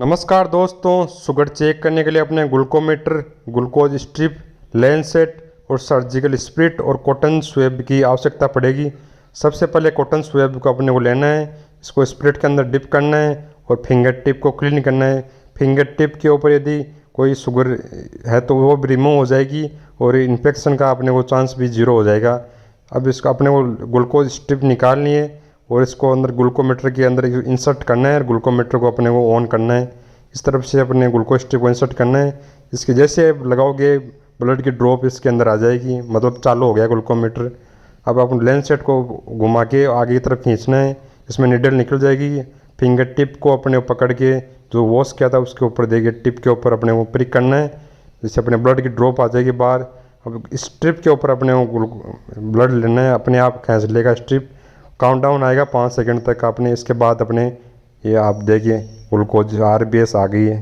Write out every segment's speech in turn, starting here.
नमस्कार दोस्तों, sugar check करने के लिए अपने ग्लूकोमीटर, ग्लूकोज स्ट्रिप, लैंसेट और सर्जिकल स्प्रिट और कॉटन स्वैब की आवश्यकता पड़ेगी। सबसे पहले कॉटन स्वैब को अपने को लेना है, इसको स्प्रिट के अंदर डिप करना है और फिंगर टिप को क्लीन करना है। फिंगर टिप के ऊपर यदि कोई शुगर है तो वो भी रिमूव हो जाएगी और इन्फेक्शन का अपने को चांस भी जीरो हो जाएगा। अब इसका अपने को ग्लूकोज स्ट्रिप निकालनी है और इसको अंदर ग्लूकोमीटर के अंदर इंसर्ट करना है और ग्लूकोमीटर को अपने को ऑन करना है। इस तरफ से अपने ग्लूकोज स्ट्रिप को इंसर्ट करना है। इसके जैसे आप लगाओगे ब्लड की ड्रॉप इसके अंदर आ जाएगी, मतलब चालू हो गया ग्लूकोमीटर। अब अपन लैंसेट को घुमा के आगे की तरफ खींचना है, इसमें निडल निकल जाएगी। फिंगर टिप को अपने पकड़ के जो वॉश किया था उसके ऊपर देके टिप के ऊपर अपने को प्रिक करना है, जिससे अपने ब्लड की ड्रॉप आ जाएगी बाहर। अब स्ट्रिप के ऊपर अपने को ब्लड लेना है, अपने आप खींच लेगा स्ट्रिप। काउंटडाउन आएगा 5 सेकंड तक आपने, इसके बाद अपने ये आप देखिए ग्लूकोज RBS आ गई है।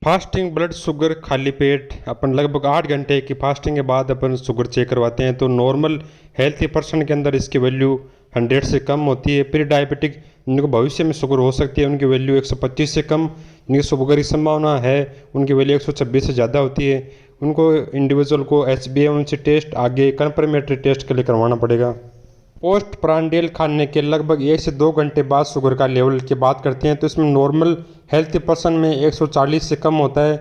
फास्टिंग ब्लड शुगर खाली पेट अपन लगभग 8 घंटे की फास्टिंग के बाद अपन शुगर चेक करवाते हैं तो नॉर्मल हेल्थी पर्सन के अंदर इसकी वैल्यू 100 से कम होती है। प्री डायबिटिक जिनको भविष्य में शुगर हो सकती है उनकी वैल्यू 125 से कम, जिनकी शुगर की संभावना है उनकी वैल्यू 126 से ज़्यादा होती है। उनको इंडिविजुअल को HbA1c टेस्ट आगे कन्फर्मेटरी टेस्ट के लिए करवाना पड़ेगा। पोस्ट प्रांडियल खाने के लगभग 1 से 2 घंटे बाद शुगर का लेवल की बात करते हैं तो इसमें नॉर्मल हेल्थी पर्सन में 140 से कम होता है।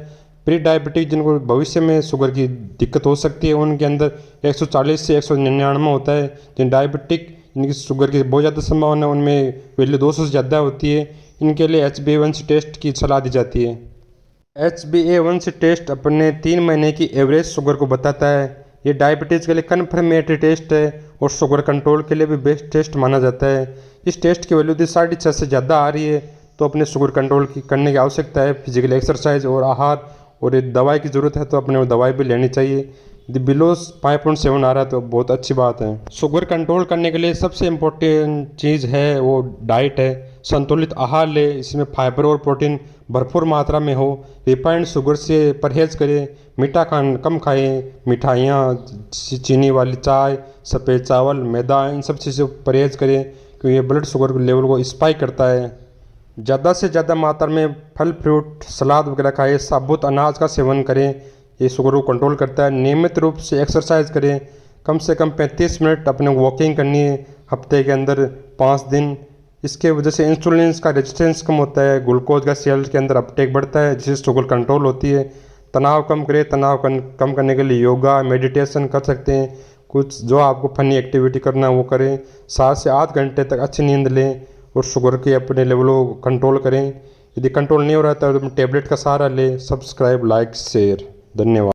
प्री डायबिटिक जिनको भविष्य में शुगर की दिक्कत हो सकती है उनके अंदर 140 से 199 होता है। जिन डायबिटिक जिनकी शुगर की बहुत ज़्यादा संभावना है उनमें वैल्यू 200 से ज़्यादा होती है। इनके लिए HbA1c टेस्ट की सलाह दी जाती है। HbA1c टेस्ट अपने 3 महीने की एवरेज शुगर को बताता है। ये डायबिटीज़ के लिए कन्फर्मेटरी टेस्ट है और शुगर कंट्रोल के लिए भी बेस्ट टेस्ट माना जाता है। इस टेस्ट की वैल्यू यदि 6.5 से ज़्यादा आ रही है तो अपने शुगर कंट्रोल करने की आवश्यकता है। फिजिकल एक्सरसाइज और आहार और एक दवाई की ज़रूरत है तो अपने को दवाई भी लेनी चाहिए। यदि बिलो 5.7 आ रहा है तो बहुत अच्छी बात है। शुगर कंट्रोल करने के लिए सबसे इम्पोर्टेंट चीज़ है वो डाइट है। संतुलित आहार ले, इसमें फाइबर और प्रोटीन भरपूर मात्रा में हो। रिफाइंड शुगर से परहेज़ करें, मीठा कम खाएं, मिठाइयाँ, चीनी वाली चाय, सफ़ेद चावल, मैदा, इन सब चीज़ों से परहेज़ करें क्योंकि ये ब्लड शुगर लेवल को स्पाइक करता है। ज़्यादा से ज़्यादा मात्रा में फल फ्रूट सलाद वगैरह खाएं, साबुत अनाज का सेवन करें, ये शुगर को कंट्रोल करता है। नियमित रूप से एक्सरसाइज करें, कम से कम 35 मिनट अपने वॉकिंग करनी है हफ्ते के अंदर 5 दिन। इसके वजह से इंसुलिन का रेजिस्टेंस कम होता है, ग्लूकोज का सेल के अंदर अपटेक बढ़ता है जिससे शुगर कंट्रोल होती है। तनाव कम करें, तनाव कम करने के लिए योगा मेडिटेशन कर सकते हैं। कुछ जो आपको फनी एक्टिविटी करना है वो करें। 7 से 8 घंटे तक अच्छी नींद लें और शुगर के अपने लेवल को कंट्रोल करें। यदि कंट्रोल नहीं हो रहा है तो टैबलेट का सहारा लें। Subscribe, like, share. धन्यवाद।